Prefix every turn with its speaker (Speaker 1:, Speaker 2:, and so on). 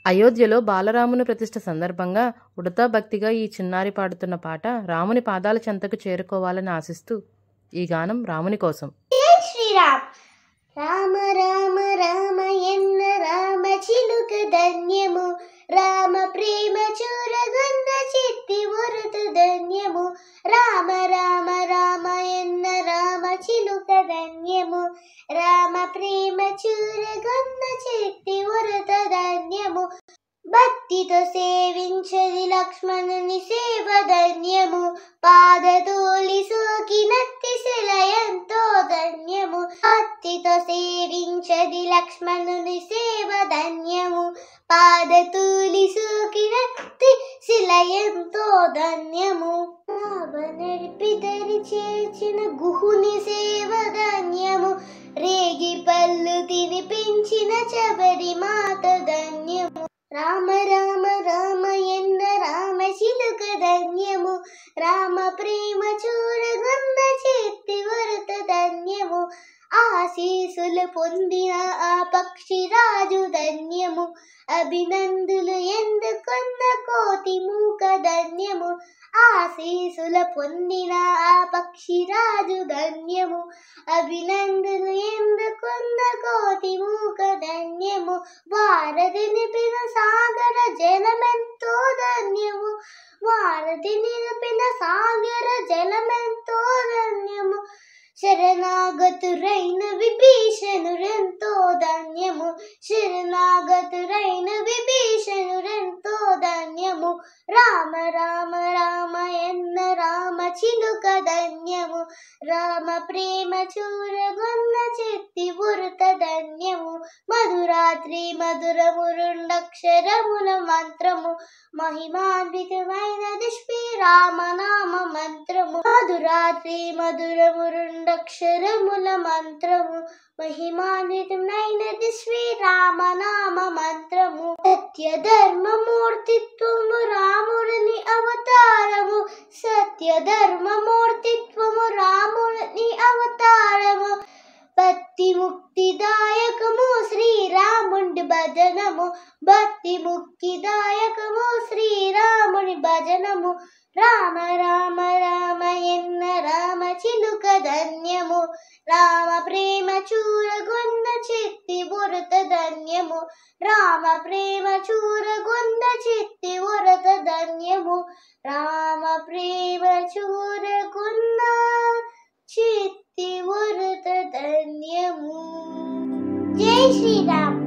Speaker 1: అయోధ్యలో బాలరాముని ప్రతిష్ఠ సందర్భంగా ఉడతా భక్తిగా ఈ చిన్నారి పాడుతున్న పాట రాముని పాదాల చెంతకు చేరుకోవాలని ఆశిస్తూ ఈ గానం రాముని కోసం.
Speaker 2: జై శ్రీరామ్. రామ రామ రామ ఎన్న రామ చిలుక ధన్యము, రామ ప్రేమ చూరగొన్న చిత్తి వరుత ధన్యము. రామ రామ రామ ఎన్న రామ చిలుక ధన్యము, రామ ప్రేమ చూరగొన్న చిత్తి వరుత ధన్యము. భక్తితో సేవించది లక్ష్మణుని సేవ ధన్యము, పాదతోలి సోకినత్తి శిలయంతో ధన్యము. భక్తితో సేవించది లక్ష్మణుని సేవ ధన్యము, పాదతోలి సోకినత్తి శిలయంతో ధన్యము. నడిపి దరి చేర్చిన గుహుని సేవ ధన్యము, రేగి పళ్ళు తినిపించిన శబరి మాత ధన్యము. రామ రామ రామ ఎన్న రామ చిలుక ధన్యము, రామ ప్రేమ చూరగొన్న చేతి వరత ధన్యము. ఆశీసులు పొందిన ఆ పక్షిరాజు ధన్యము, అభినందులు ఎందుకున్న కోటి మూక ధన్యము. ఆశీసుల పొందిన ఆ పక్షిరాజు ధన్యము, అభినందులు ఎందుకున్న కోటి మూక ధన్యము. వారధి నిపిన సాగర జలమెంతో ధన్యము, వారధి నిలిపిన సాగర జలమెంతో ధన్యము. శరణాగతురైన విభీషణురెంతో ధన్యము, శరణాగతురైన విభీషణురెంతో ధన్యము. రామ రామ రామ ఎన్న రామ చిలుక ధన్యము, రామ ప్రేమ చూరగొన్న చిత్తి వృత ధన్యము. మధురాత్రి మధురము రెండక్షరముల మంత్రము, మహిమాన్వితమైనది శ్రీరామనామ మంత్రము. మధురాత్రి మధురము రెండక్షరముల మంత్రము, మహిమాన్వితమైనది శ్రీరామనామ మంత్రము. సత్య ధర్మమూర్తిత్వము రాముడిని అవతారము, సత్య ధర్మమూర్తిత్వము రాముడిని అవతారము. భక్తి ముక్తిదాయకము శ్రీరాముడి భజనము, భక్తి ముక్తిదాయకము శ్రీరాముని భజనము. రామ రామ రామ ఎన్న రామ చిలుక ధన్యము, రామ ప్రేమ చూరగొన్న చిత్తి వరత ధన్యము, రామ ప్రేమ చూరగొన్న చిత్తి వరత ధన్యము, రామ ప్రేమ చూరగొన్న చిత్తి వరత ధన్యము. జై శ్రీరామ్.